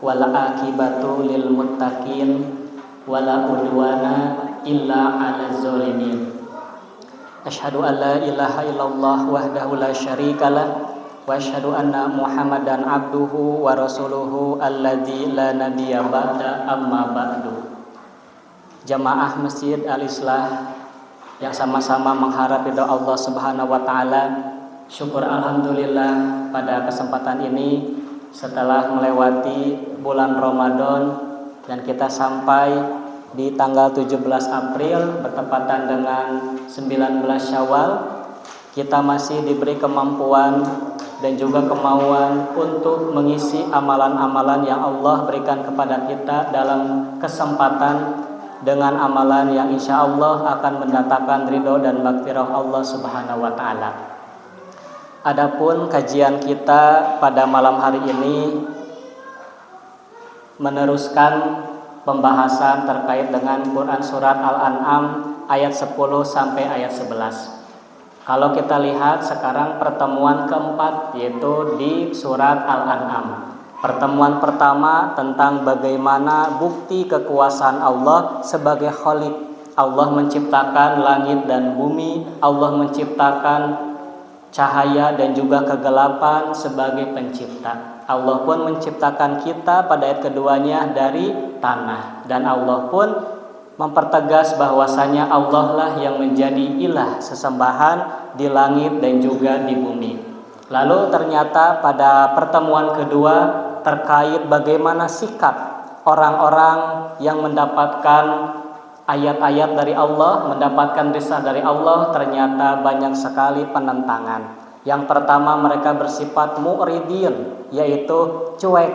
wal aqibatu lil muttaqin wala udwana illa 'alal zalimin. Asyhadu an la ilaha illallah wahdahu la syarikalah wa asyhadu anna Muhammadan abduhu wa rasuluhu alladzi la nabiyya ba'da amma ba'du. Jamaah Masjid Al-Islah yang sama-sama mengharap ridha Allah Subhanahu wa taala, syukur alhamdulillah pada kesempatan ini setelah melewati bulan Ramadan dan kita sampai di tanggal 17 April bertepatan dengan 19 Syawal, kita masih diberi kemampuan dan juga kemauan untuk mengisi amalan-amalan yang Allah berikan kepada kita dalam kesempatan dengan amalan yang insya Allah akan mendatangkan ridho dan maghfirah Allah Subhanahu wa taala. Adapun kajian kita pada malam hari ini meneruskan pembahasan terkait dengan Quran surat Al-An'am ayat 10 sampai ayat 11. Kalau kita lihat sekarang pertemuan keempat yaitu di surat Al-An'am. Pertemuan pertama tentang bagaimana bukti kekuasaan Allah sebagai Khaliq. Allah menciptakan langit dan bumi, Allah menciptakan cahaya dan juga kegelapan sebagai pencipta. Allah pun menciptakan kita pada ayat keduanya dari tanah. Dan Allah pun mempertegas bahwasanya Allah lah yang menjadi ilah sesembahan di langit dan juga di bumi. Lalu ternyata pada pertemuan kedua terkait bagaimana sikap orang-orang yang mendapatkan ayat-ayat dari Allah, mendapatkan risalah dari Allah, ternyata banyak sekali penentangan. Yang pertama mereka bersifat mu'ridin, yaitu cuek,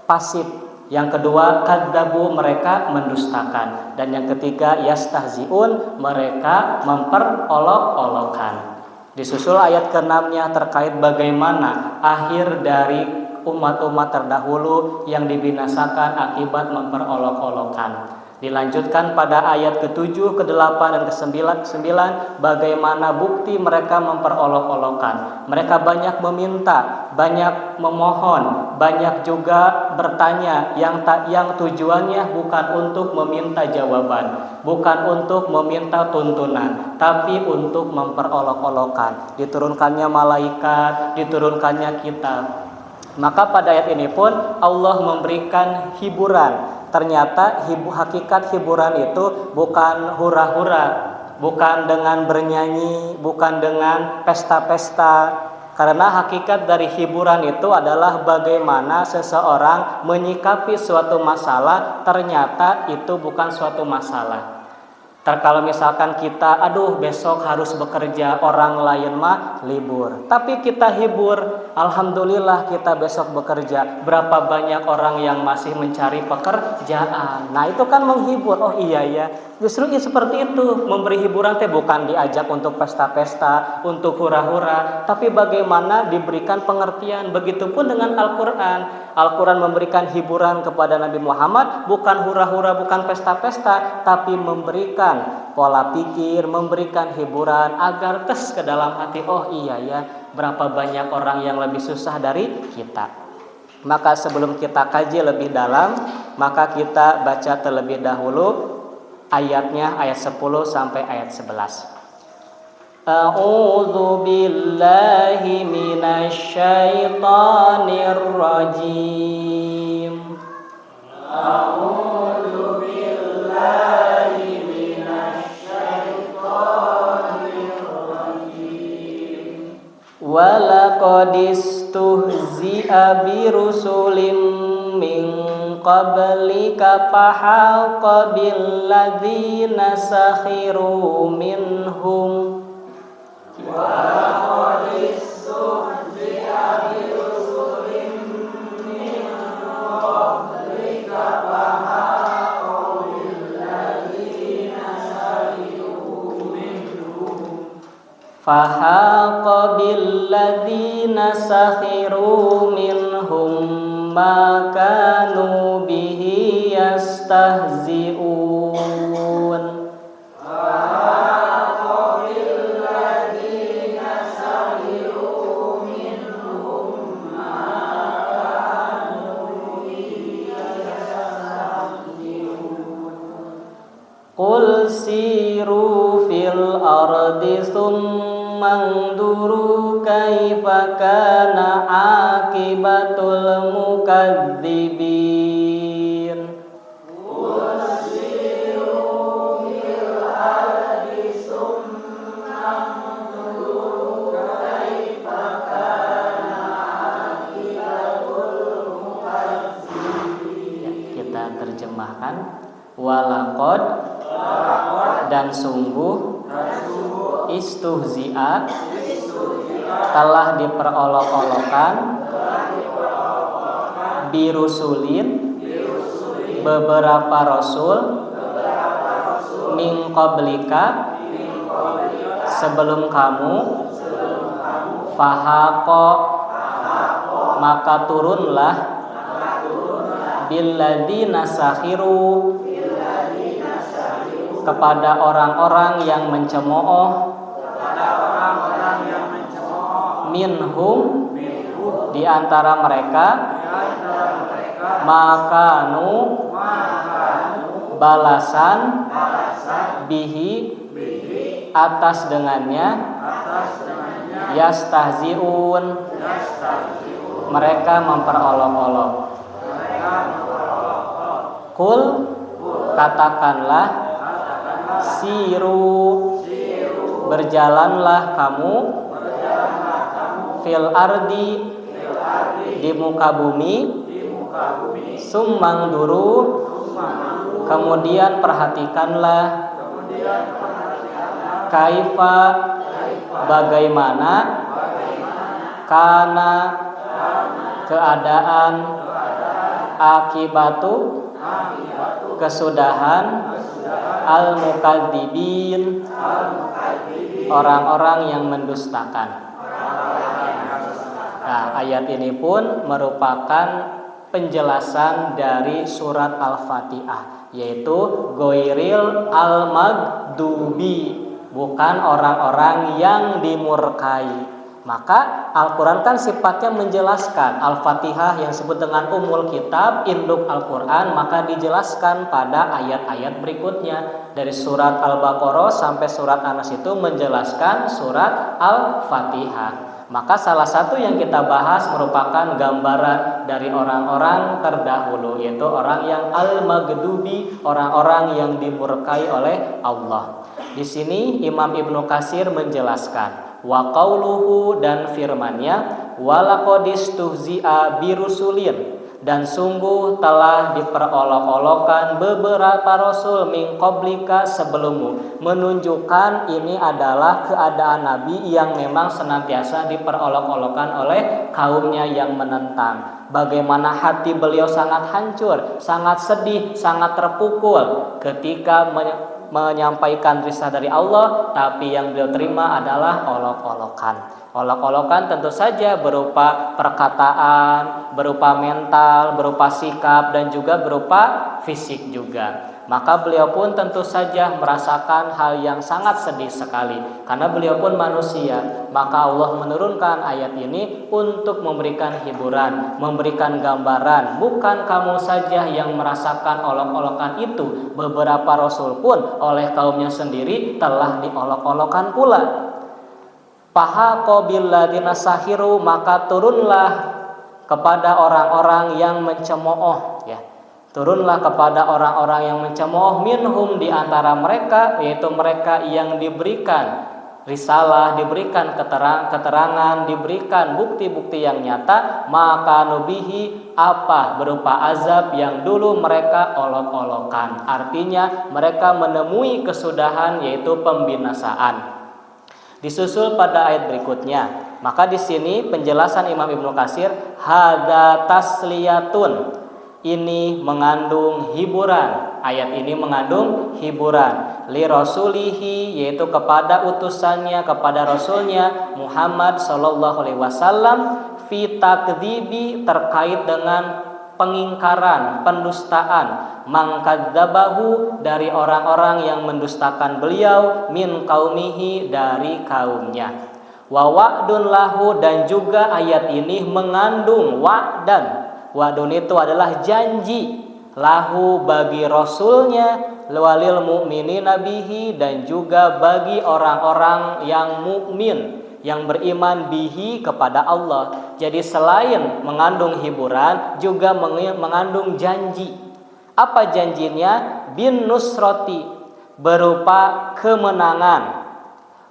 pasif. Yang kedua kadzabu, mereka mendustakan. Dan yang ketiga yastahziun, mereka memperolok-olokkan. Disusul ayat ke-6-nya terkait bagaimana akhir dari umat-umat terdahulu yang dibinasakan akibat memperolok-olokkan. Dilanjutkan pada ayat ke-7, ke-8 dan ke-9 bagaimana bukti mereka memperolok-olokkan. Mereka banyak meminta, banyak memohon, banyak juga bertanya yang tujuannya bukan untuk meminta jawaban, bukan untuk meminta tuntunan, tapi untuk memperolok-olokkan. Diturunkannya malaikat, diturunkannya kitab. Maka pada ayat ini pun Allah memberikan hiburan. Ternyata hakikat hiburan itu bukan hura-hura, bukan dengan bernyanyi, bukan dengan pesta-pesta. Karena hakikat dari hiburan itu adalah bagaimana seseorang menyikapi suatu masalah, ternyata itu bukan suatu masalah. Kalau misalkan kita, besok harus bekerja, orang lain mah libur, tapi kita hibur, alhamdulillah kita besok bekerja. Berapa banyak orang yang masih mencari pekerjaan. Nah itu kan menghibur. Oh iya ya, justru seperti itu. Memberi hiburan bukan diajak untuk pesta-pesta, untuk hura-hura, tapi bagaimana diberikan pengertian. Begitupun dengan Al-Quran. Al-Quran memberikan hiburan kepada Nabi Muhammad, bukan hura-hura, bukan pesta-pesta, tapi memberikan pola pikir, memberikan hiburan agar tes ke dalam hati. Oh iya ya, berapa banyak orang yang lebih susah dari kita. Maka sebelum kita kaji lebih dalam, maka kita baca terlebih dahulu ayatnya, ayat 10 sampai ayat 11. A'udzu billahi minasy syaithanir rajim. A'udzu billahi minasy syaithanir rajim. Wa laqad istuhzi'a bi rusulim min qablika fahaqa bil ladzina sakhiru minhum. Wa istuhzi'a bi rusulim min qablika fahaqa bil ladzina sakhiru minhum. Fahaqa bil ladzina sakhiru minhum ma kanu bihi yastahzi'un. mangduru kaifa kana akibatul mukadzibin. Terjemahkan walaqad dan sungguh istuhzi'a telah diperolok-olokan birusulin beberapa rasul min qablika sebelum kamu fahaqa maka turunlah billadzina sakhiru kepada orang-orang yang mencemooh minhum di antara mereka makanu balasan bihi atas dengannya yastahziun mereka memperolok-olok. Kul katakanlah siru berjalanlah kamu fil ardi di muka bumi summang duru kemudian perhatikanlah kaifa bagaimana kana keadaan akibatu kesudahan al-mukadzibin orang-orang yang mendustakan. Nah, ayat ini pun merupakan penjelasan dari surat Al-Fatihah, yaitu ghairil al-maghdubi, bukan orang-orang yang dimurkai. Maka Al-Quran kan sifatnya menjelaskan. Al-Fatihah yang disebut dengan Ummul Kitab, induk Al-Quran, maka dijelaskan pada ayat-ayat berikutnya. Dari surat Al-Baqarah sampai surat An-Nas itu menjelaskan surat Al-Fatihah. Maka salah satu yang kita bahas merupakan gambaran dari orang-orang terdahulu, yaitu orang yang al-maghdubi, orang-orang yang dimurkai oleh Allah. Di sini Imam Ibnu Katsir menjelaskan wa qauluhu dan firman-Nya walaqadistuhzi'a birusulin dan sungguh telah diperolok-olokkan beberapa rasul min qablika sebelummu, menunjukkan ini adalah keadaan Nabi yang memang senantiasa diperolok-olokkan oleh kaumnya yang menentang. Bagaimana hati beliau sangat hancur, sangat sedih, sangat terpukul ketika menyampaikan risalah dari Allah, tapi yang beliau terima adalah olok-olokan. Olok-olokan tentu saja berupa perkataan, berupa mental, berupa sikap, dan juga berupa fisik juga. Maka beliau pun tentu saja merasakan hal yang sangat sedih sekali, karena beliau pun manusia. Maka Allah menurunkan ayat ini untuk memberikan hiburan, memberikan gambaran. Bukan kamu saja yang merasakan olok-olokan itu, beberapa rasul pun oleh kaumnya sendiri telah diolok-olokan pula. Fahaqa billadzina sahiru maka turunlah kepada orang-orang yang mencemooh, ya. Turunlah kepada orang-orang yang mencemooh minhum di antara mereka, yaitu mereka yang diberikan risalah, diberikan keterangan, diberikan bukti-bukti yang nyata, maka nubihi apa berupa azab yang dulu mereka olok-olokan. Artinya mereka menemui kesudahan, yaitu pembinasaan. Disusul pada ayat berikutnya. Maka di sini penjelasan Imam Ibnu Katsir, hadza tasliyatun, ini mengandung hiburan. Ayat ini mengandung hiburan li rasulihi, yaitu kepada utusannya, kepada rasulnya Muhammad sallallahu alaihi wasallam, fi takdzibi, terkait dengan pengingkaran, pendustaan, mangkadzabahu, dari orang-orang yang mendustakan beliau, min qaumihi, dari kaumnya. Wa wa'dun lahu, dan juga ayat ini mengandung wa'dan. Wa'dun itu adalah janji, lahu bagi rasulnya, walil mu'minina bihi, dan juga bagi orang-orang yang mukmin, yang beriman bihi kepada Allah. Jadi selain mengandung hiburan juga mengandung janji. Apa janjinya? Bin nusroti, berupa kemenangan,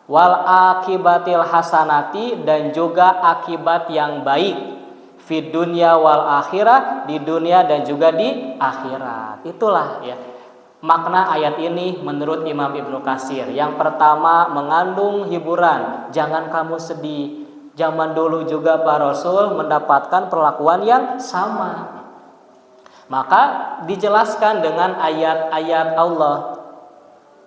wal akibatil hasanati, dan juga akibat yang baik, fid dunya wal akhirah, di dunia dan juga di akhirat. Itulah ya makna ayat ini menurut Imam Ibnu Katsir. Yang pertama mengandung hiburan, jangan kamu sedih. Zaman dulu juga para Rasul mendapatkan perlakuan yang sama. Maka dijelaskan dengan ayat-ayat Allah.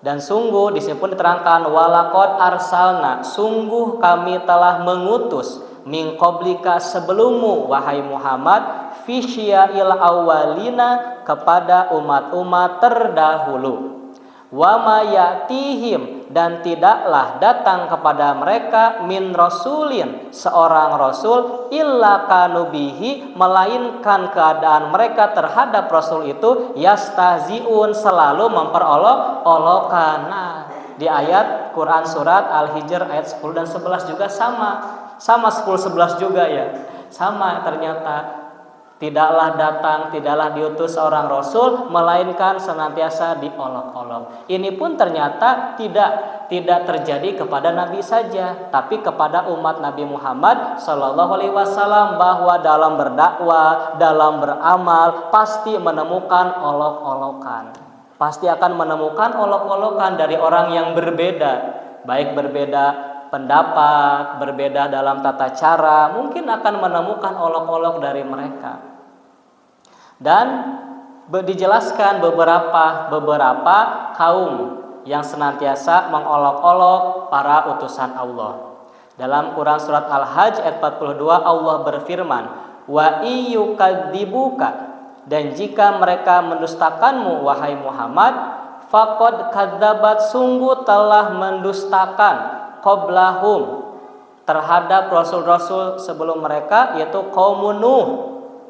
Dan sungguh di sini pun diterangkan walaqad arsalna, sungguh kami telah mengutus min qablika, sebelummu wahai Muhammad, fi syia'il awwalina, kepada umat-umat terdahulu. Wa ma ya'tihim, dan tidaklah datang kepada mereka min rasulin, seorang rasul, illa kanu bihi, melainkan keadaan mereka terhadap rasul itu yastahziun, selalu memperolok-olokkan. Nah, di ayat Quran surat Al-Hijr ayat 10 dan 11 juga sama 10-11 juga ya. Sama ternyata, tidaklah datang, tidaklah diutus seorang rasul melainkan senantiasa diolok-olok. Ini pun ternyata tidak terjadi kepada Nabi saja, tapi kepada umat Nabi Muhammad Shallallahu Alaihi Wasallam, bahwa dalam berdakwah, dalam beramal pasti menemukan olok-olokan, pasti akan menemukan olok-olokan dari orang yang berbeda, baik berbeda pendapat, berbeda dalam tata cara, mungkin akan menemukan olok-olok dari mereka. Dan dijelaskan beberapa kaum yang senantiasa mengolok-olok para utusan Allah. Dalam Quran surat Al-Hajj ayat 42 Allah berfirman, wa iyyukadzibuka, dan jika mereka mendustakanmu wahai Muhammad, faqad kadzabat, sungguh telah mendustakan qablahum, terhadap rasul-rasul sebelum mereka, yaitu kaum Nuh,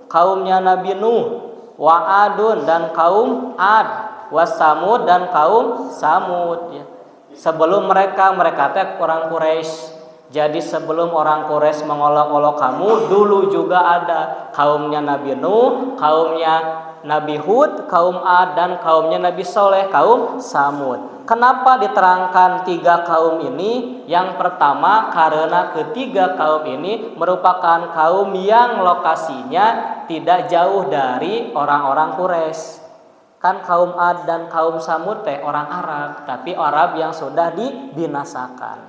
kaumnya Nabi Nuh, wa Adun, dan kaum Ad, wa Samud, dan kaum Samud ya. Sebelum mereka teh orang Quraisy. Jadi sebelum orang Quraisy mengolok-olok kamu, dulu juga ada kaumnya Nabi Nuh, kaumnya Nabi Hud, kaum Ad, dan kaumnya Nabi Soleh, kaum Samud. Kenapa diterangkan 3 kaum ini? Yang pertama karena ketiga kaum ini merupakan kaum yang lokasinya tidak jauh dari orang-orang Quraisy. Kan kaum Ad dan kaum Samud teh orang Arab, tapi Arab yang sudah dibinasakan.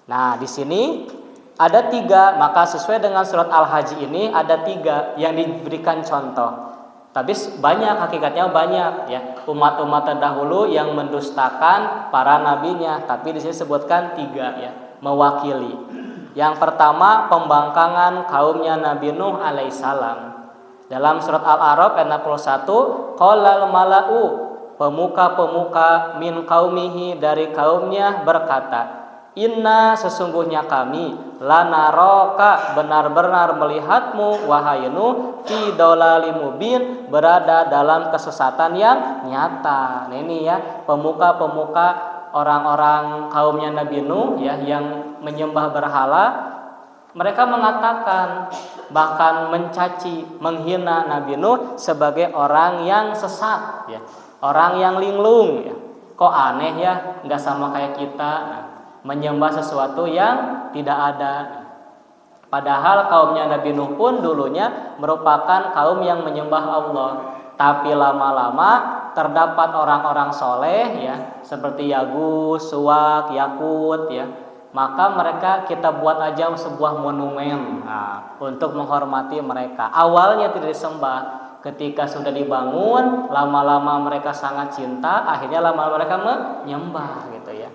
Nah, di sini ada 3, maka sesuai dengan surat Al-Hajj ini ada 3 yang diberikan contoh. Tapi banyak, hakikatnya banyak ya, umat-umat terdahulu yang mendustakan para nabinya, tapi di sini sebutkan 3 ya, mewakili. Yang pertama pembangkangan kaumnya Nabi Nuh alaihissalam. Dalam surat Al-A'raf ayat 61, qalal mala'u, pemuka-pemuka min qaumihi, dari kaumnya berkata, inna, sesungguhnya kami, lanaraka, benar-benar melihatmu wahai Nuh, fi dalalim mubin, berada dalam kesesatan yang nyata. Nah, ini ya pemuka-pemuka orang-orang kaumnya Nabi Nuh ya, yang menyembah berhala. Mereka mengatakan, bahkan mencaci, menghina Nabi Nuh sebagai orang yang sesat ya, orang yang linglung ya. Kok aneh ya, nggak sama kayak kita. Nah, menyembah sesuatu yang tidak ada. Padahal kaumnya Nabi Nuh pun dulunya merupakan kaum yang menyembah Allah. Tapi lama-lama terdapat orang-orang soleh ya, seperti Yagus, Suwak, Yakut ya. Maka mereka kita buat aja sebuah monumen untuk menghormati mereka. Awalnya tidak disembah, ketika sudah dibangun, lama-lama mereka sangat cinta, akhirnya lama-lama mereka menyembah gitu ya.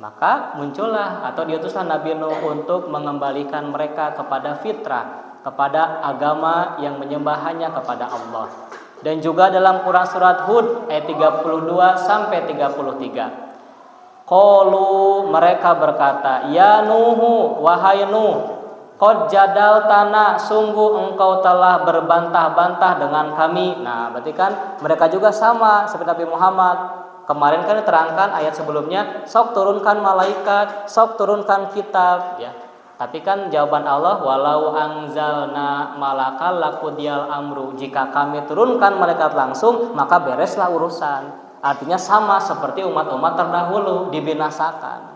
Maka muncullah atau diutuslah Nabi Nuh untuk mengembalikan mereka kepada fitrah, kepada agama yang menyembah hanya kepada Allah. Dan juga dalam Quran surat Hud ayat 32 sampai 33. Qalu, mereka berkata, ya Nuhu, wahai Nuh, Qad jadaltana, sungguh engkau telah berbantah-bantah dengan kami. Nah, berarti kan mereka juga sama seperti Nabi Muhammad. Kemarin kan diterangkan ayat sebelumnya, sok turunkan malaikat, sok turunkan kitab, ya. Tapi kan jawaban Allah, walau anzalna malakal laqudiyal amru. Jika kami turunkan malaikat langsung, maka bereslah urusan. Artinya sama seperti umat-umat terdahulu dibinasakan.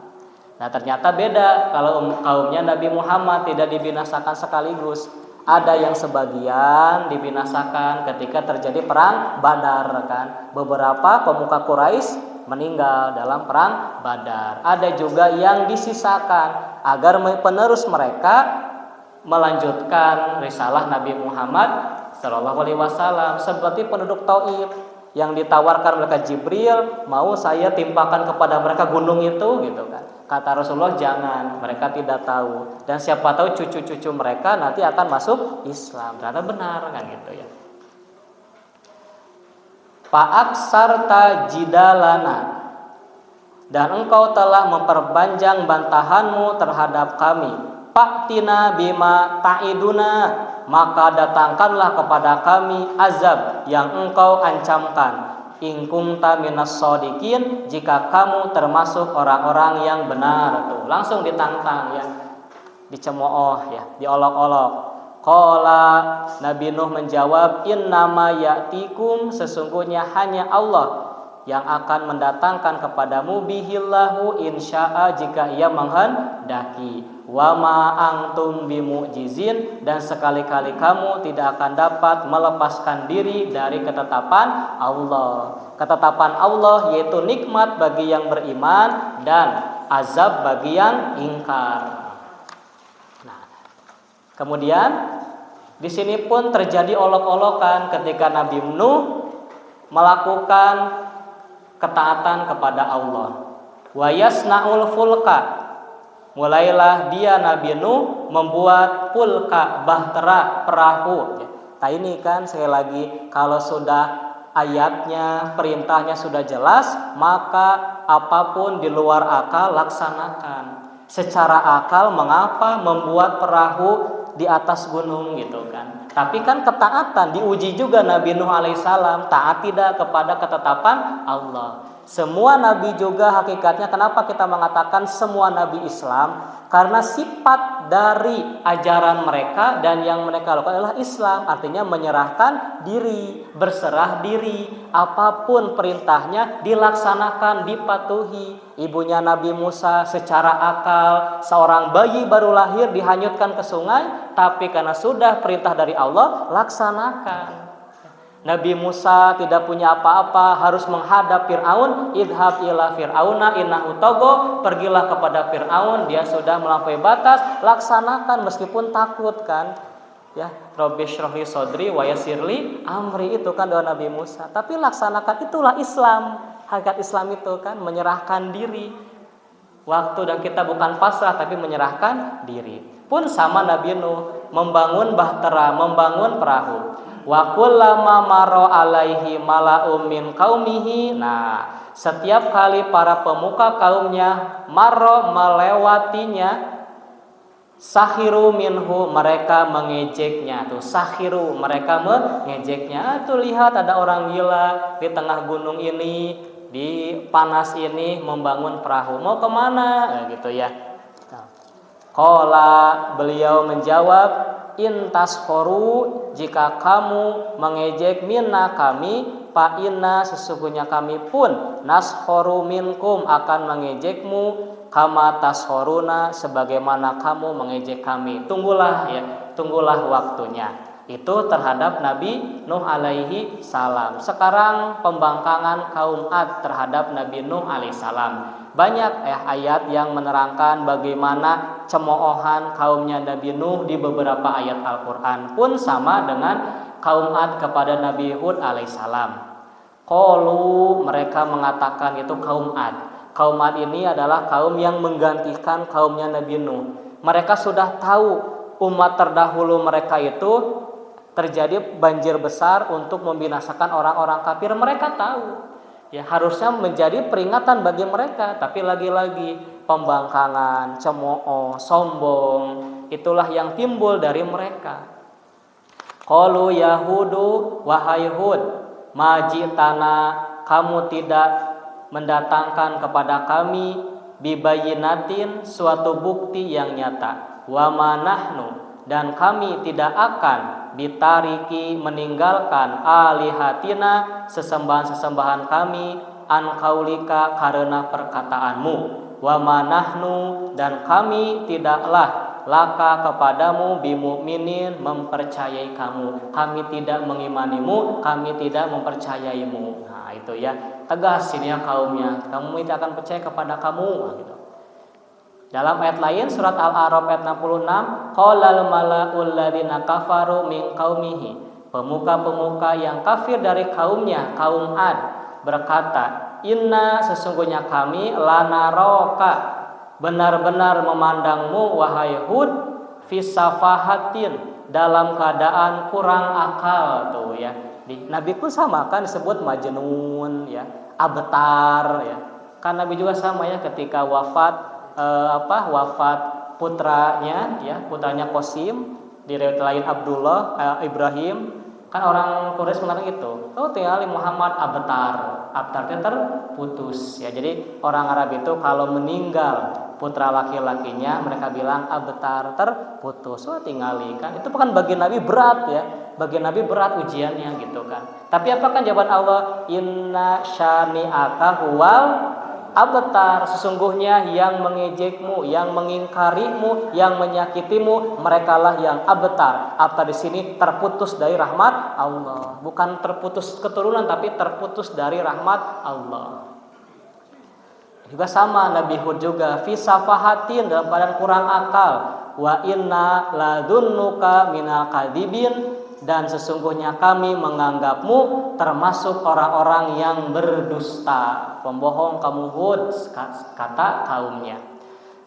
Nah, ternyata beda kalau kaumnya Nabi Muhammad tidak dibinasakan sekaligus. Ada yang sebagian dibinasakan ketika terjadi perang Badar kan. Beberapa pemuka Quraisy meninggal dalam perang Badar. Ada juga yang disisakan agar penerus mereka melanjutkan risalah Nabi Muhammad Shallallahu Alaihi Wasallam, seperti penduduk Taif yang ditawarkan mereka Jibril, mau saya timpakan kepada mereka gunung itu, gitu kan. Kata Rasulullah jangan, mereka tidak tahu, dan siapa tahu cucu-cucu mereka nanti akan masuk Islam. Ternyata benar kan gitu ya. Fa'aksarta jidalana, dan engkau telah memperpanjang bantahanmu terhadap kami. Fa'tina bima ta'iduna, maka datangkanlah kepada kami azab yang engkau ancamkan. In kunta minas shodiqin, jika kamu termasuk orang-orang yang benar. Tuh, langsung ditantang ya, dicemooh ya, diolok-olok. Qala, Nabi Nuh menjawab, innama ya'tikum, sesungguhnya hanya Allah yang akan mendatangkan kepadamu bihillahu insya'a, jika ia menghendaki. Wa ma antum bimu'jizin, dan sekali-kali kamu tidak akan dapat melepaskan diri dari ketetapan Allah. Ketetapan Allah yaitu nikmat bagi yang beriman dan azab bagi yang ingkar. Nah, kemudian di sini pun terjadi olok-olokan ketika Nabi Nuh melakukan ketaatan kepada Allah. Wa yasnaul fulka, mulailah dia Nabi Nuh membuat pulka, bahtera, perahu. Nah ini kan sekali lagi, kalau sudah ayatnya, perintahnya sudah jelas, maka apapun di luar akal laksanakan. Secara akal mengapa membuat perahu di atas gunung gitu kan. Tapi kan ketaatan diuji juga Nabi Nuh alaihissalam, taat tidak kepada ketetapan Allah. Semua nabi juga hakikatnya, kenapa kita mengatakan semua nabi Islam? Karena sifat dari ajaran mereka dan yang mereka lakukan adalah Islam, artinya menyerahkan diri, berserah diri, apapun perintahnya dilaksanakan, dipatuhi. Ibunya Nabi Musa secara akal, seorang bayi baru lahir dihanyutkan ke sungai, tapi karena sudah perintah dari Allah, laksanakan. Nabi Musa tidak punya apa-apa, harus menghadap Fir'aun. Idhab ila Fir'auna innahu tagha, pergilah kepada Fir'aun, dia sudah melampaui batas, laksanakan meskipun takut kan. Ya, Rabbi shrahli sodri wa yassirli amri, itu kan doa Nabi Musa. Tapi laksanakan, itulah Islam. Hakikat Islam itu kan menyerahkan diri. Waktu dan kita bukan pasrah tapi menyerahkan diri. Pun sama Nabi Nuh membangun bahtera, membangun perahu. Wa kullama maro alaihi mala'um min qaumihi. Nah, setiap kali para pemuka kaumnya maro melewatinya, sahiru minhu, mereka mengejeknya. Tuh sahiru, mereka mengejeknya. Tuh lihat ada orang gila di tengah gunung ini, di panas ini membangun perahu. Mau kemana? Gitu ya. Qala, beliau menjawab, in tashoru, jika kamu mengejek minna kami, fa inna, sesungguhnya kami pun nashoru minkum, akan mengejekmu, kama tashoruna, sebagaimana kamu mengejek kami. Tunggulah ya, tunggulah waktunya. Itu terhadap Nabi Nuh alaihi salam. Sekarang pembangkangan kaum Ad terhadap Nabi Nuh alaihi salam. Banyak ayat yang menerangkan bagaimana cemoohan kaumnya Nabi Nuh di beberapa ayat Al-Quran. Pun sama dengan kaum Ad kepada Nabi Hud alaihissalam. Qalu, mereka mengatakan, itu kaum Ad. Kaum Ad ini adalah kaum yang menggantikan kaumnya Nabi Nuh. Mereka sudah tahu umat terdahulu mereka itu terjadi banjir besar untuk membinasakan orang-orang kafir. Mereka tahu. Ya, harusnya menjadi peringatan bagi mereka, tapi lagi-lagi pembangkangan, cemooh, sombong, itulah yang timbul dari mereka. Qalu Yahudu, wahai Hud, majitana, kamu tidak mendatangkan kepada kami bibayinatin, suatu bukti yang nyata, wa manahnu, dan kami tidak akan bitariki, meninggalkan alihatina, sesembahan-sesembahan kami, an kaulika, karena perkataanmu, wa manahnu, dan kami tidaklah laka kepadamu bimu'minin, mempercayai kamu, kami tidak mengimanimu, kami tidak mempercayaimu. Nah itu ya, tegas ini ya kaumnya, kamu tidak akan percaya kepada kamu gitu. Dalam ayat lain surat Al-A'raf ayat 66, qalal mala'ul ladzina kafaru min qaumihi, pemuka-pemuka yang kafir dari kaumnya, kaum Ad, berkata, inna, sesungguhnya kami, lanaraka, benar-benar memandangmu wahai Hud, fisafahatin, dalam keadaan kurang akal. Tuh ya, Nabi pun sama kan disebut majnun ya, abtar ya. Kan Nabi juga sama ya, ketika wafat wafat putranya ya, putranya Qasim, di riwayat lain Abdullah Ibrahim, kan orang Quraisy mengatakan itu, oh tinggal Muhammad abtar itu terputus ya. Jadi orang Arab itu kalau meninggal putra laki-lakinya, mereka bilang abtar, terputus, wah tinggali kan. Itu bukan bagi Nabi berat ya, bagi Nabi berat ujiannya gitu kan. Tapi apa kan jawaban Allah, inna syani'aka huwal abtar, sesungguhnya yang mengejekmu, yang mengingkarimu, yang menyakitimu, merekalah yang abtar. Abtar di sini terputus dari rahmat Allah, bukan terputus keturunan, tapi terputus dari rahmat Allah. Juga sama Nabi Hud juga, fi safahatin, dalam keadaan kurang akal, wa inna ladunnuka minal kadibin, dan sesungguhnya kami menganggapmu termasuk orang-orang yang berdusta, pembohong kamu Hud, kata kaumnya.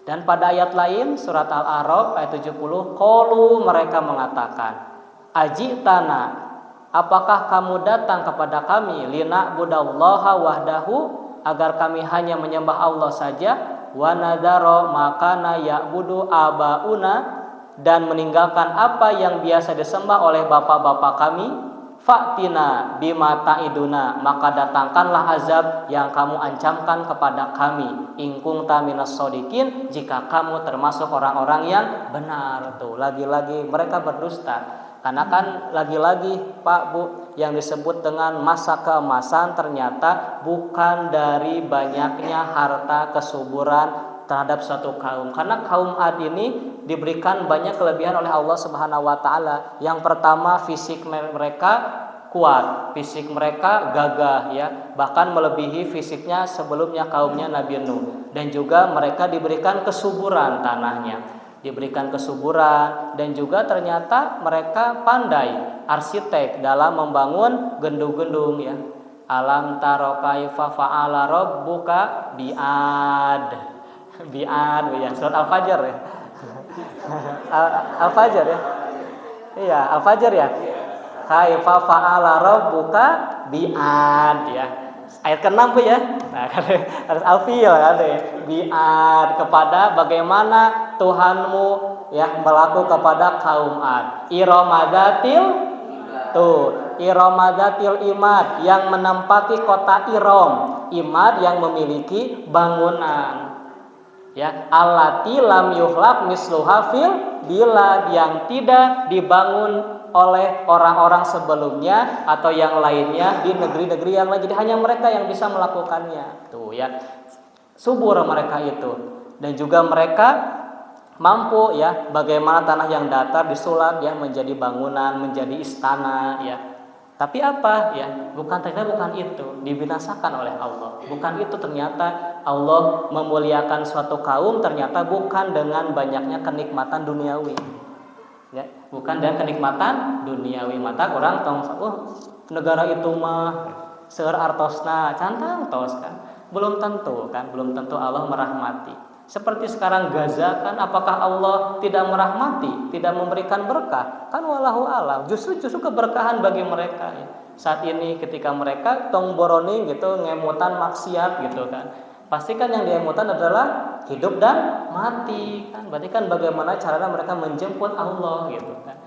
Dan pada ayat lain surat Al-A'raf ayat 70, qalu, mereka mengatakan, ajitana, apakah kamu datang kepada kami, lina'budallaha wahdahu, agar kami hanya menyembah Allah saja, wa nadaro makana ya'budu abauna, dan meninggalkan apa yang biasa disembah oleh bapak-bapak kami, fa'tina bima ta'iduna, maka datangkanlah azab yang kamu ancamkan kepada kami, in kunta minas shodiqin, jika kamu termasuk orang-orang yang benar. Tuh lagi-lagi mereka berdusta. Karena kan lagi-lagi Pak Bu, yang disebut dengan masa keemasan ternyata bukan dari banyaknya harta kesuburan terhadap suatu kaum. Karena kaum Ad ini diberikan banyak kelebihan oleh Allah Subhanahu wa taala. Yang pertama, fisik mereka kuat, fisik mereka gagah ya, bahkan melebihi fisiknya sebelumnya kaumnya Nabi Nuh. Dan juga mereka diberikan kesuburan tanahnya, diberikan kesuburan, dan juga ternyata mereka pandai arsitek dalam membangun gedung-gedung ya. Alam taro kaifa fa'ala rabbuka bi'ad. Bi'ad ya, surat Al-Fajr ya. Al-Fajr ya. Iya, Al-Fajr ya. Kaifa fa'ala rabbuka bi'ad ya. Ayat ke-6 Bu ya. Nah, harus alfil kan ya. Bi'ad, kepada bagaimana Tuhanmu ya berlaku kepada kaum Ad. Iramadatil Iramadatil imad, yang menempati kota Iram. Imad yang memiliki bangunan. Ya, allati lam yuhlaq misluha fil bilad, yang tidak dibangun oleh orang-orang sebelumnya atau yang lainnya di negeri-negeri yang lain. Jadi hanya mereka yang bisa melakukannya. Tuh ya, subur mereka itu. Dan juga mereka mampu ya, bagaimana tanah yang datar disulap ya menjadi bangunan, menjadi istana ya. Tapi apa ya? Ternyata bukan itu, dibinasakan oleh Allah. Bukan itu, ternyata Allah memuliakan suatu kaum ternyata bukan dengan banyaknya kenikmatan duniawi. Ya, bukan dengan kenikmatan duniawi. Mata orang tong, negara itu mah seueur artosna, cantang tos kan. Belum tentu kan, belum tentu Allah merahmati. Seperti sekarang Gaza kan, apakah Allah tidak merahmati, tidak memberikan berkah? Kan wallahu alam. Justru keberkahan bagi mereka ya. Saat ini ketika mereka tong boroni gitu, ngemutan maksiat gitu kan. Pastikan yang diemutan adalah hidup dan mati kan. Berarti kan bagaimana caranya mereka menjemput Allah gitu kan.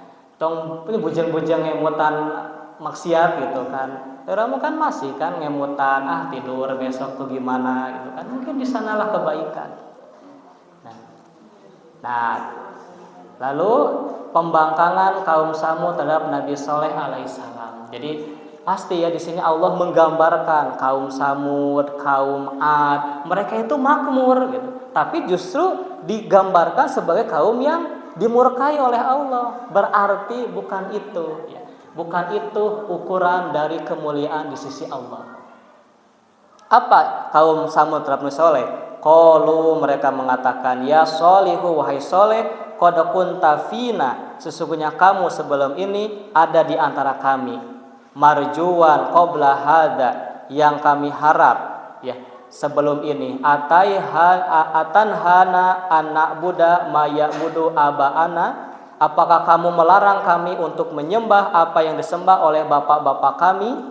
Tong punya bujang-bujang emutan maksiat gitu kan. Kamu kan masih kan ngemutan tidur besok tuh gimana gitu kan. Mungkin di sanalah kebaikan. Nah, lalu pembangkangan kaum Samud terhadap Nabi Saleh alaihissalam. Jadi pasti ya di sini Allah menggambarkan kaum Samud, kaum Ad, mereka itu makmur gitu. Tapi justru digambarkan sebagai kaum yang dimurkai oleh Allah. Berarti bukan itu ya. Bukan itu ukuran dari kemuliaan di sisi Allah. Apa kaum Samud terhadap Nabi Saleh? Qalu, mereka mengatakan, ya Sholihu, wahai Soleh, qad kunta fina, sesungguhnya kamu sebelum ini ada di antara kami, marjuwan qabla hada, yang kami harap ya sebelum ini, atanhana anak buddha maya budu abaana, apakah kamu melarang kami untuk menyembah apa yang disembah oleh bapak-bapak kami?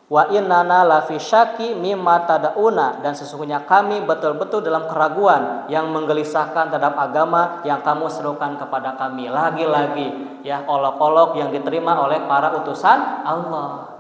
Wa innana lafi syaki mimma tad'una, dan sesungguhnya kami betul-betul dalam keraguan yang menggelisahkan terhadap agama yang kamu serukan kepada kami. Lagi-lagi ya olok-olok yang diterima oleh para utusan Allah.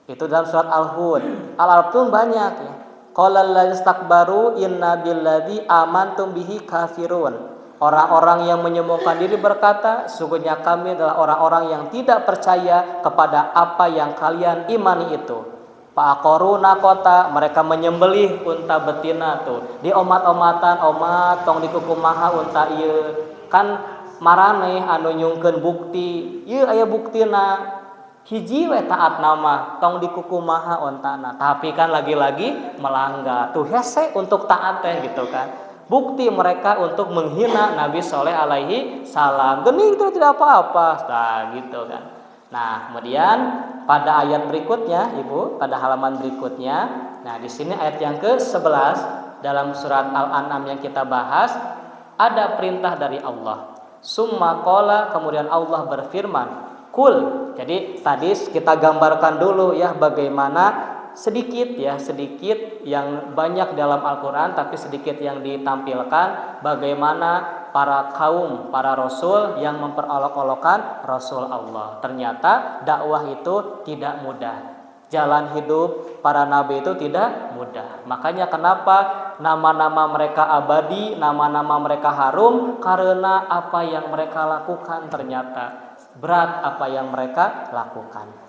Itu dalam surat Al-Hud. Al-Arab pun banyak ya. Qala alladziina istakbaru inna billadzi amantum bihi kafirun. Orang-orang yang menyombongkan diri berkata, sesungguhnya kami adalah orang-orang yang tidak percaya kepada apa yang kalian imani itu. Fa'aqaruna kota, mereka menyembelih unta betina tuh. Di omat-omatan, omat tong dikukumaha unta ieu. Kan maraneh anu nyungkeun bukti, ieu aya buktina. Hiji we taat nama tong dikukumaha ontana. Tapi kan lagi-lagi melanggar. Tuh hese untuk taat teh gitu kan. Bukti mereka untuk menghina Nabi Saleh alaihi salam. Gening itu tidak apa-apa. Nah, gitu kan. Nah, kemudian pada ayat berikutnya, Ibu, pada halaman berikutnya, nah di sini ayat yang ke-11 dalam surat Al-An'am yang kita bahas, ada perintah dari Allah. Summa qala, kemudian Allah berfirman, kul. Jadi tadi kita gambarkan dulu ya bagaimana sedikit yang banyak dalam Al-Quran, tapi sedikit yang ditampilkan bagaimana para rasul yang memperolok-olokan Rasul Allah. Ternyata dakwah itu tidak mudah. Jalan hidup para nabi itu tidak mudah. Makanya kenapa nama-nama mereka abadi, nama-nama mereka harum, karena apa yang mereka lakukan ternyata berat apa yang mereka lakukan.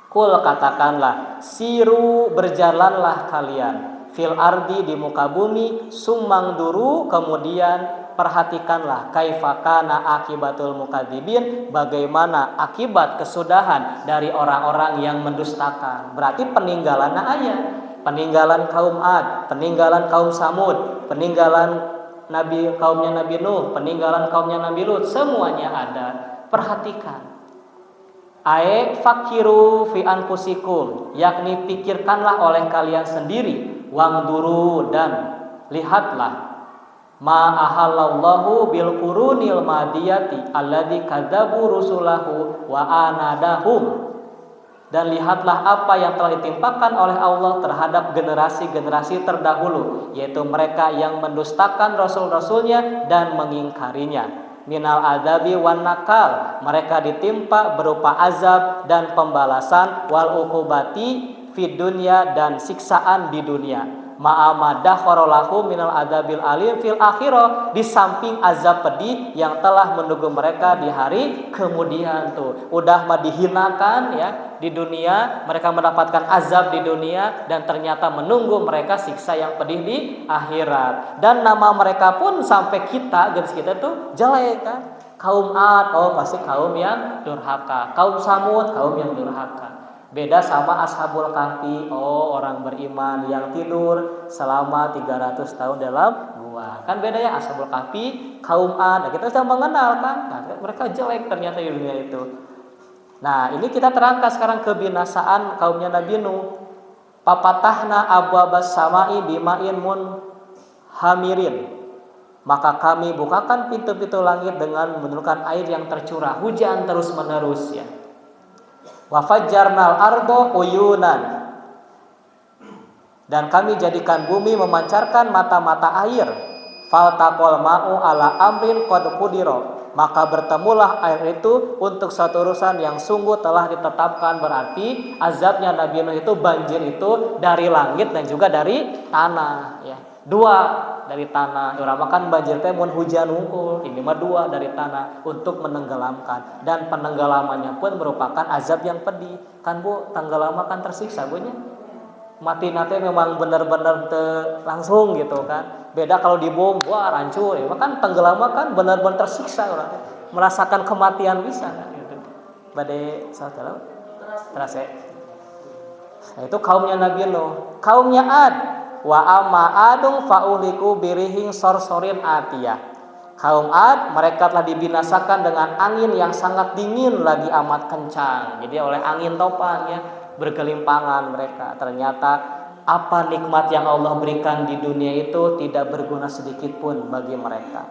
Kul, katakanlah, siru, berjalanlah kalian, fil ardi, di muka bumi, sumang duru, kemudian perhatikanlah, kaifakana akibatul mukadzibin, bagaimana akibat kesudahan dari orang-orang yang mendustakan. Berarti peninggalan ayat, peninggalan kaum Ad, peninggalan kaum Samud, peninggalan kaumnya Nabi Nuh, peninggalan kaumnya Nabi Lut, semuanya ada. Perhatikan. Fakiru fi anfusikum, yakni pikirkanlah oleh kalian sendiri, wangduru, dan lihatlah, ma ahallallahu bil qurunil madiyati alladzi kadzabu rusulahu wa anadahum, dan lihatlah apa yang telah ditimpakan oleh Allah terhadap generasi-generasi terdahulu, yaitu mereka yang mendustakan rasul-rasulnya dan mengingkarinya. Minal adabi wan nakal, mereka ditimpa berupa azab dan pembalasan, wal uqubati fid dunya, dan siksaan di dunia. Ma'amadakharolahu minal adabil alim fil akhirah, di samping azab pedih yang telah menunggu mereka di hari kemudian. Tuh udah mah dihinakan ya di dunia, mereka mendapatkan azab di dunia, dan ternyata menunggu mereka siksa yang pedih di akhirat. Dan nama mereka pun sampai garis kita tuh jelek kan. Kaum Ad, pasti kaum yang durhaka. Kaum Samud, kaum yang durhaka. Beda sama Ashabul Kahfi, orang beriman yang tidur selama 300 tahun dalam gua. Kan beda ya, Ashabul Kahfi, kaum Ad. Kita sudah mengenal kan, mereka jelek ternyata di dunia itu. Nah, ini kita terangkan sekarang kebinasaan kaumnya Nabi Nuh. Papatahna abwabas samai bima'in hamirin. Maka kami bukakan pintu-pintu langit dengan menurunkan air yang tercurah, hujan terus-menerus ya. Wa fajjarnal ardo uyunan. Dan kami jadikan bumi memancarkan mata-mata air. Faltaqal ma'u ala amrin qad qudira. Maka bertemulah air itu untuk satu urusan yang sungguh telah ditetapkan. Berarti azabnya Nabi Nuh itu, banjir itu dari langit dan juga dari tanah, ya. Dua dari tanah. Urang kan banjir teh mun hujan hungkul, ini mah dua dari tanah untuk menenggelamkan. Dan penenggelamannya pun merupakan azab yang pedih. Kan Bu, tenggelam kan tersiksa Bu nya. Mati nate memang benar-benar langsung gitu kan. Beda kalau dibom, wah rancur. Ya kan tenggelam kan benar-benar tersiksa orang. Merasakan kematian bisa kan gitu. Badai salah terasa. Nah, itu kaumnya Nabi Nuh. Kaumnya Ad, wa amma adung fauliku birihing sorsorin atiyah. Kaum Ad, mereka telah dibinasakan dengan angin yang sangat dingin lagi amat kencang. Jadi oleh angin topan ya, bergelimpangan mereka. Ternyata apa nikmat yang Allah berikan di dunia itu tidak berguna sedikit pun bagi mereka.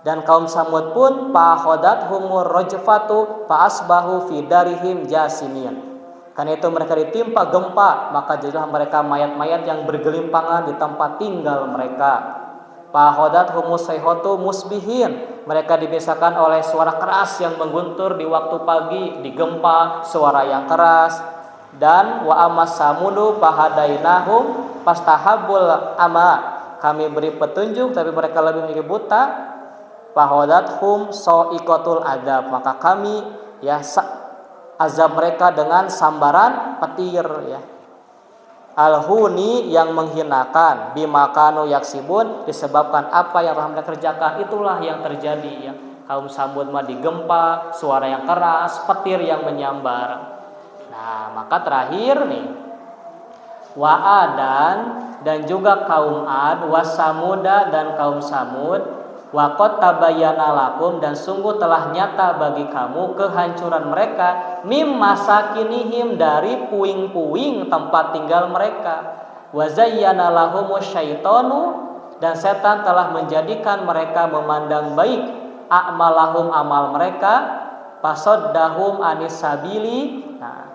Dan kaum Samud pun fahodat humur rojfatu faasbahu fi darihim jasimin. Karena itu mereka ditimpa gempa, maka jadilah mereka mayat-mayat yang bergelimpangan di tempat tinggal mereka. Fahodat humus sayhotu musbihin. Mereka dibiasakan oleh suara keras yang mengguntur di waktu pagi, digempa suara yang keras. Dan wa amas samudu fahadainahum pastahabul ama. Kami beri petunjuk tapi mereka lebih memilih buta. Fahodathum soikotul adab. Maka kami ya azab mereka dengan sambaran petir ya. Al-huni yang menghinakan, bimakanu yaksibun, disebabkan apa yang telah mereka kerjakan. Itulah yang terjadi ya. Kaum Samud mah digempa, suara yang keras, petir yang menyambar. Nah, maka terakhir nih, wa adan dan juga kaum Ad, wa samuda dan kaum Samud, wa qad tabayyana lakum dan sungguh telah nyata bagi kamu kehancuran mereka, mim masakinihim dari puing-puing tempat tinggal mereka. Wa zayyana lahumus syaitanu dan setan telah menjadikan mereka memandang baik a'malahum amal mereka, fasaddahum anis sabili. Nah,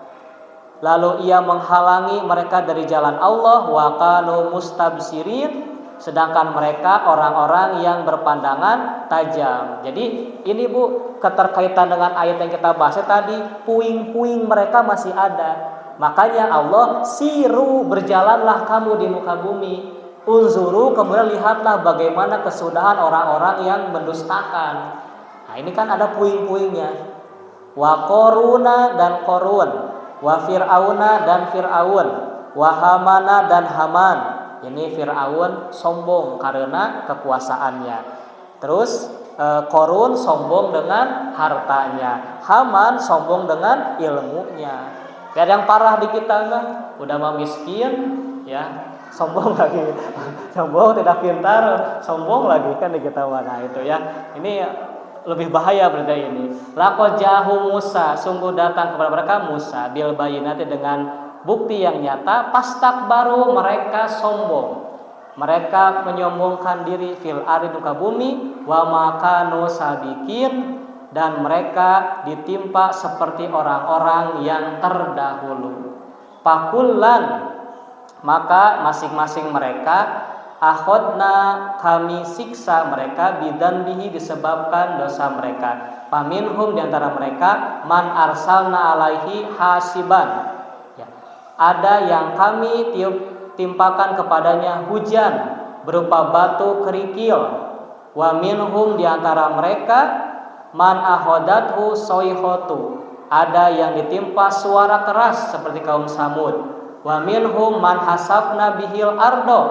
lalu ia menghalangi mereka dari jalan Allah, wa kanu mustabsirin, sedangkan mereka orang-orang yang berpandangan tajam. Jadi ini Bu, keterkaitan dengan ayat yang kita bahas tadi, puing-puing mereka masih ada. Makanya Allah siru, berjalanlah kamu di muka bumi, unzuru, kemudian lihatlah bagaimana kesudahan orang-orang yang mendustakan. Nah, ini kan ada puing-puingnya. Wa Qaruna dan Qarun, wa Fir'auna dan Fir'aun, wa Hamana dan Haman. Ini Fir'aun sombong karena kekuasaannya. Terus Qarun sombong dengan hartanya. Haman sombong dengan ilmunya. Gak ada yang parah di kita mah, udah mah miskin ya, sombong lagi. Sombong tidak pintar, sombong lagi kan di kita mah. Nah, itu ya. Ini lebih bahaya berarti ini. Laqad ja'ahum Musa, sungguh datang kepada mereka Musa bil bayyinati dengan bukti yang nyata, pastakbaru, mereka sombong. Mereka menyombongkan diri fil ardi muka bumi, wa makanu sabiqin, dan mereka ditimpa seperti orang-orang yang terdahulu. Pakullan, maka masing-masing mereka akhodna, kami siksa mereka bidan bihi, disebabkan dosa mereka. Paminhum, diantara mereka man arsalna alaihi hasiban, ada yang kami timpakan kepadanya hujan berupa batu kerikil. Wa minhum, diantara mereka man ahodathu soihotu, ada yang ditimpa suara keras seperti kaum Samud. Wa minhum man hasabna bihil ardo,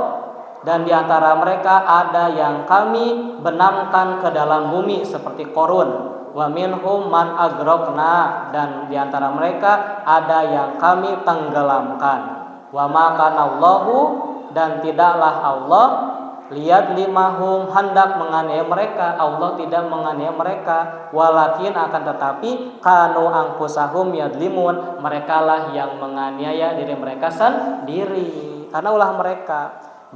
dan diantara mereka ada yang kami benamkan ke dalam bumi seperti Qarun. Wa minhum man agrokna, dan diantara mereka ada yang kami tenggelamkan. Wa ma kanallahu, dan tidaklah Allah lihat limahum, hendak menganiaya mereka. Allah tidak menganiaya mereka, walakin akan tetapi kanu angkusahum yadlimun, mereka lah yang menganiaya diri mereka sendiri, karena ulah mereka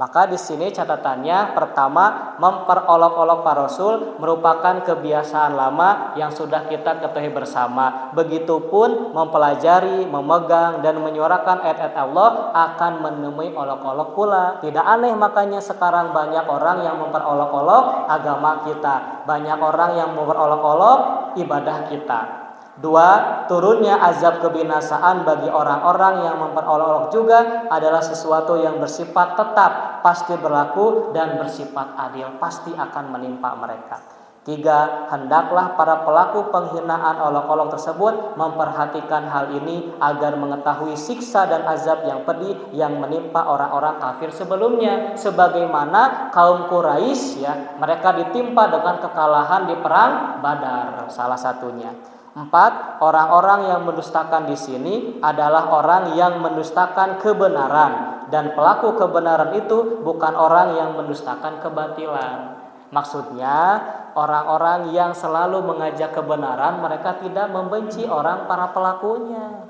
Maka di sini catatannya pertama, memperolok-olok para rasul merupakan kebiasaan lama yang sudah kita ketahui bersama. Begitupun mempelajari, memegang dan menyuarakan ayat-ayat Allah akan menemui olok-olok pula. Tidak aneh makanya sekarang banyak orang yang memperolok-olok agama kita, banyak orang yang memperolok-olok ibadah kita. 2. Turunnya azab kebinasaan bagi orang-orang yang memperolok-olok juga adalah sesuatu yang bersifat tetap, pasti berlaku dan bersifat adil, pasti akan menimpa mereka. 3. Hendaklah para pelaku penghinaan olok-olok tersebut memperhatikan hal ini agar mengetahui siksa dan azab yang pedih yang menimpa orang-orang kafir sebelumnya, sebagaimana kaum Quraisy ya, mereka ditimpa dengan kekalahan di perang Badar salah satunya. 4. Orang-orang yang mendustakan di sini adalah orang yang mendustakan kebenaran, dan pelaku kebenaran itu bukan orang yang mendustakan kebatilan. Maksudnya orang-orang yang selalu mengajak kebenaran, mereka tidak membenci orang para pelakunya.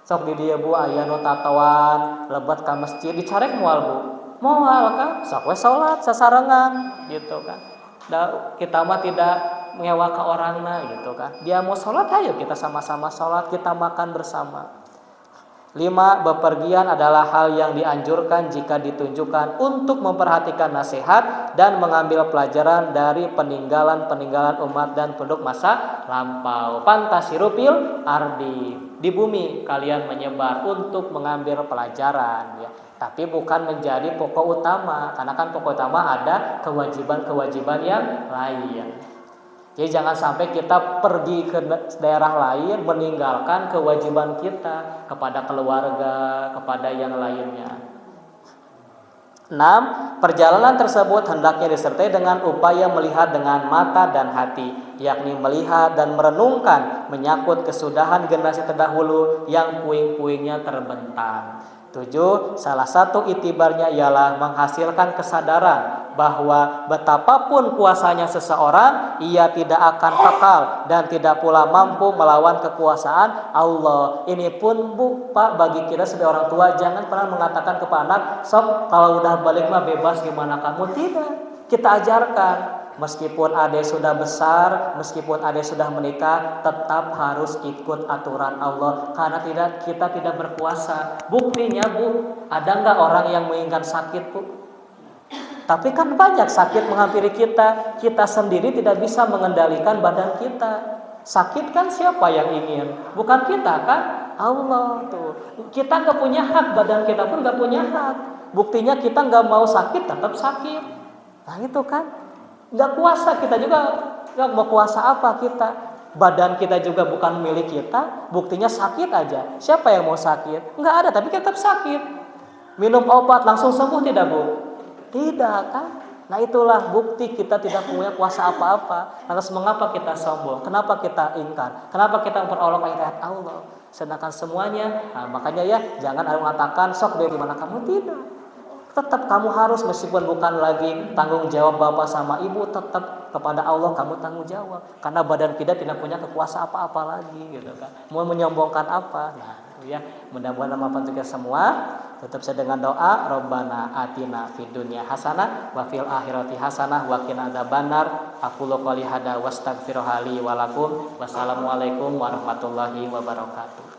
Sok di dieu Bu aya nu tatawan lebat ka masjid dicarek moal Bu. Moal kan sok we salat sasarengan gitu kan. Kita mah tidak menyewa ke orangna gitu kan. Dia mau sholat, ayo kita sama-sama sholat, kita makan bersama. 5. Bepergian adalah hal yang dianjurkan jika ditunjukkan untuk memperhatikan nasihat dan mengambil pelajaran dari peninggalan-peninggalan umat dan penduduk masa lampau. Pantasirupil ardi, di bumi kalian menyebar untuk mengambil pelajaran ya. Tapi bukan menjadi pokok utama, karena kan pokok utama ada kewajiban-kewajiban yang lain. Jadi jangan sampai kita pergi ke daerah lain meninggalkan kewajiban kita kepada keluarga, kepada yang lainnya. 6. Perjalanan tersebut hendaknya disertai dengan upaya melihat dengan mata dan hati, yakni melihat dan merenungkan menyangkut kesudahan generasi terdahulu yang puing-puingnya terbentang. 7. Salah satu itibarnya ialah menghasilkan kesadaran bahwa betapapun kuasanya seseorang, ia tidak akan kekal dan tidak pula mampu melawan kekuasaan Allah. Ini pun Bu, Pak, bagi kita sebagai orang tua, jangan pernah mengatakan kepada anak, sok kalau udah balik mah bebas gimana kamu. Tidak, kita ajarkan. Meskipun adek sudah besar, meskipun adek sudah menikah, tetap harus ikut aturan Allah, karena kita tidak berkuasa. Buktinya Bu, ada nggak orang yang menginginkan sakit Bu? Tapi kan banyak sakit menghampiri kita, kita sendiri tidak bisa mengendalikan badan kita. Sakit kan siapa yang ingin? Bukan kita kan? Allah tuh. Kita nggak punya hak, badan kita pun nggak punya hak. Buktinya kita nggak mau sakit, tetap sakit. Nah itu kan. Nggak kuasa, kita juga nggak mau kuasa apa kita. Badan kita juga bukan milik kita, buktinya sakit aja. Siapa yang mau sakit? Nggak ada, tapi tetap sakit. Minum obat langsung sembuh tidak Bu? Tidak kan? Nah itulah bukti kita tidak punya kuasa apa-apa. Lantas mengapa kita sombong? Kenapa kita ingkar? Kenapa kita memperolok ayat Allah? Sedangkan semuanya, nah makanya ya jangan ada mengatakan sok dari mana kamu, tidak. Tetap kamu harus, meskipun bukan lagi tanggung jawab bapak sama ibu, tetap kepada Allah kamu tanggung jawab. Karena badan kita tidak punya kekuasaan apa-apa lagi gitu kan. Mau menyombongkan apa? Nah, itu ya. Mudah-mudahan bermanfaat untuk kita semua. Tutup saya dengan doa, Rabbana atina fid dunya hasanah wa fil akhirati hasanah wa qina adzabannar. Aqulu qouli hadza wastaghfirullahi wa lakum. Wassalamualaikum warahmatullahi wabarakatuh.